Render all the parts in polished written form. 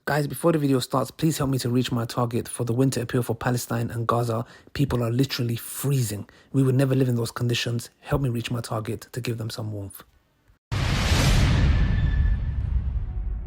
Guys, before the video starts, please help me to reach my target for the winter appeal for Palestine and Gaza. People are literally freezing. We would never live in those conditions. Help me reach my target to give them some warmth.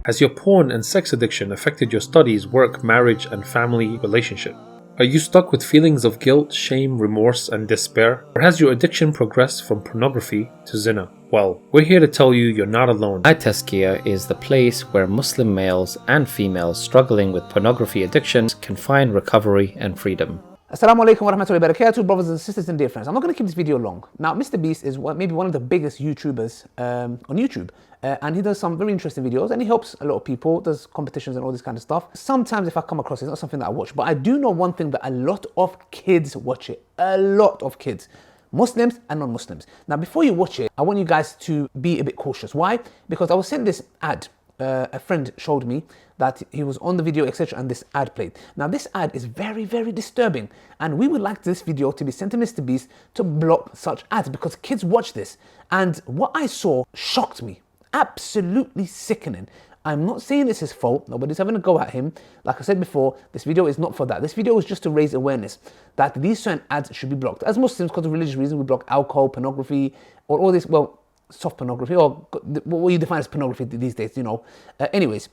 Has your porn and sex addiction affected your studies, work, marriage, and family relationship? Are you stuck with feelings of guilt, shame, remorse, and despair? Or has your addiction progressed from pornography to zina? Well, we're here to tell you you're not alone. iTazkiyah is the place where Muslim males and females struggling with pornography addictions can find recovery and freedom. Assalamu alaikum wa rahmatullahi wa barakatuh, brothers and sisters and dear friends. I'm not going to keep this video long. Now, Mr. Beast is maybe one of the biggest YouTubers on YouTube. And he does some very interesting videos and he helps a lot of people, does competitions and all this kind of stuff. Sometimes if I come across it, it's not something that I watch, but I do know one thing, that a lot of kids watch it. A lot of kids. Muslims and non-Muslims. Now, before you watch it, I want you guys to be a bit cautious. Why? Because I was sent this ad. A friend showed me that he was on the video, etc., and this ad played. Now, this ad is very, very disturbing, and we would like this video to be sent to Mr. Beast to block such ads because kids watch this. And what I saw shocked me. Absolutely sickening. I'm not saying it's his fault. Nobody's having a go at him. Like I said before, this video is not for that. This video is just to raise awareness that these certain ads should be blocked. As Muslims, because of religious reasons, we block alcohol, pornography, or all this, well, soft pornography, or what you define as pornography these days, you know. Anyways,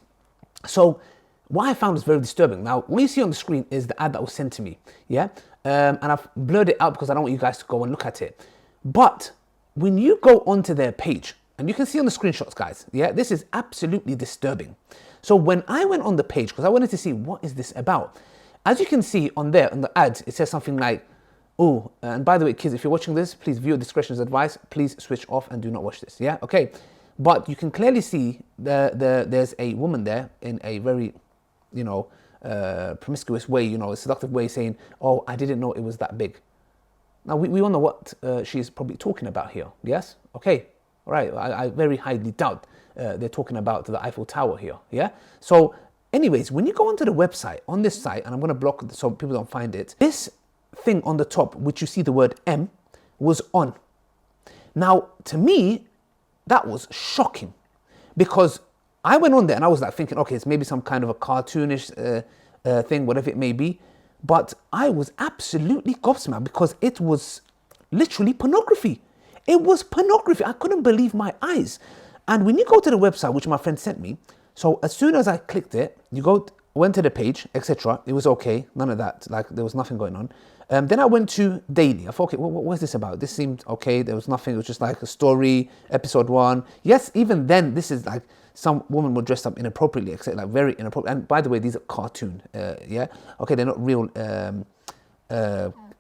so what I found is very disturbing. Now, what you see on the screen is the ad that was sent to me, yeah? And I've blurred it out because I don't want you guys to go and look at it. But when you go onto their page, and you can see on the screenshots, guys, yeah, this is absolutely disturbing. So when I went on the page, because I wanted to see what is this about, as you can see on there, on the ads, it says something like, oh, and by the way, kids, if you're watching this, please viewer discretion is advised. Please switch off and do not watch this, yeah? Okay, but you can clearly see there's a woman there in a very, you know, promiscuous way, you know, a seductive way, saying, oh, I didn't know it was that big. Now, we all know what she's probably talking about here, yes? Okay. All right, I very highly doubt they're talking about the Eiffel Tower here, yeah? So anyways, when you go onto the website, on this site, and I'm gonna block it so people don't find it, this thing on the top, which you see the word M, was on. Now, to me, that was shocking because I went on there and I was like thinking, okay, it's maybe some kind of a cartoonish thing, whatever it may be, but I was absolutely gobsmacked because it was literally pornography. It was pornography. I couldn't believe my eyes. And when you go to the website, which my friend sent me, so as soon as I clicked it, went to the page, etc. It was okay. None of that. Like, there was nothing going on. Then I went to daily. I thought, okay, what is this about? This seemed okay. There was nothing. It was just like a story, episode 1. Yes, even then, this is like some woman were dressed up inappropriately, except like very inappropriate. And by the way, these are cartoon. Yeah. Okay, they're not real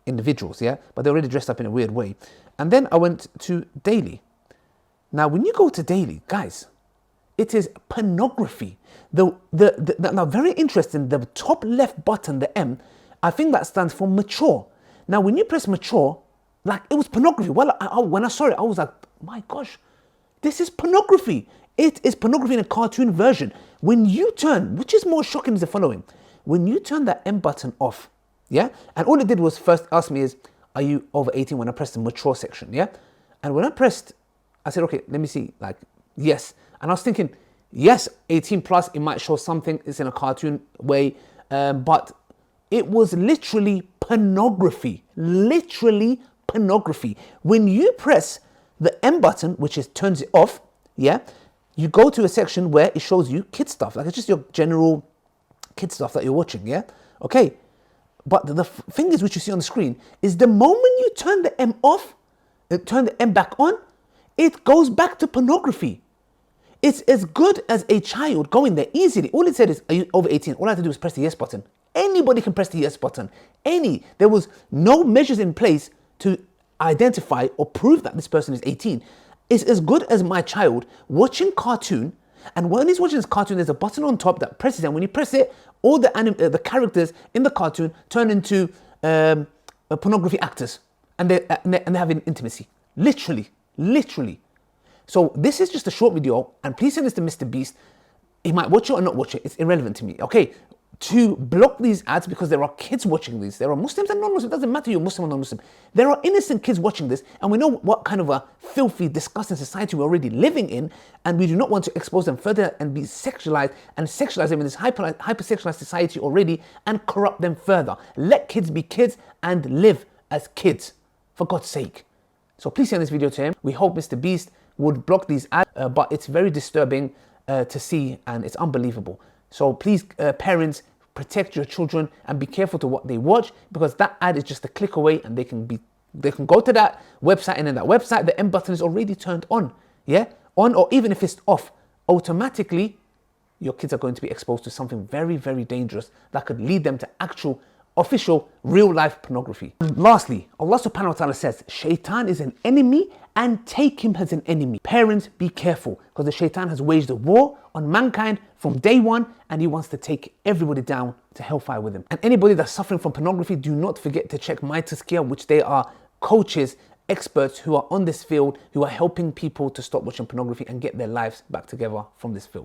individuals. Yeah, but they're already dressed up in a weird way. And then I went to daily. Now, when you go to daily, guys, it is pornography. Now, very interesting, the top left button, the M, I think that stands for mature. Now, when you press mature, like, it was pornography. Well, when I saw it, I was like, my gosh, this is pornography. It is pornography in a cartoon version. When you turn, which is more shocking, is the following. When you turn that M button off, yeah? And all it did was first ask me is, are you over 18 when I pressed the mature section, yeah? And when I pressed, I said, okay, let me see, like, yes. And I was thinking, yes, 18 plus, it might show something, it's in a cartoon way, but it was literally pornography, literally pornography. When you press the M button, which is turns it off, yeah, you go to a section where it shows you kid stuff, like it's just your general kid stuff that you're watching, yeah? Okay. But the thing is, which you see on the screen, is the moment you turn the M off, turn the M back on, it goes back to pornography. It's as good as a child going there easily. All it said is, are you over 18? All I had to do was press the yes button. Anybody can press the yes button. There was no measures in place to identify or prove that this person is 18. It's as good as my child watching cartoon. And when he's watching this cartoon, there's a button on top that presses it. And when you press it, all the characters in the cartoon turn into pornography actors. And they're having intimacy. Literally. So this is just a short video. And please send this to Mr. Beast. He might watch it or not watch it. It's irrelevant to me. Okay. to block these ads because there are kids watching these. There are Muslims and non-Muslims. It doesn't matter you're Muslim or non-Muslim. There are innocent kids watching this, and we know what kind of a filthy, disgusting society we're already living in, and we do not want to expose them further and be sexualized and sexualize them in this hyper-sexualized society already and corrupt them further. Let kids be kids and live as kids, for God's sake. So please send this video to him. We hope Mr. Beast would block these ads, but it's very disturbing to see, and it's unbelievable. So please, parents, protect your children and be careful to what they watch, because that ad is just a click away, and they can go to that website, and in that website the M button is already turned on. Yeah, on, or even if it's off, automatically your kids are going to be exposed to something very, very dangerous that could lead them to actual, official, real life pornography. And lastly, Allah subhanahu wa ta'ala says, Shaitan is an enemy and take him as an enemy. Parents, be careful, because the Shaitan has waged a war on mankind from day one, and he wants to take everybody down to hellfire with him. And anybody that's suffering from pornography, do not forget to check My Tazkiyah, which they are coaches, experts who are on this field, who are helping people to stop watching pornography and get their lives back together from this filth.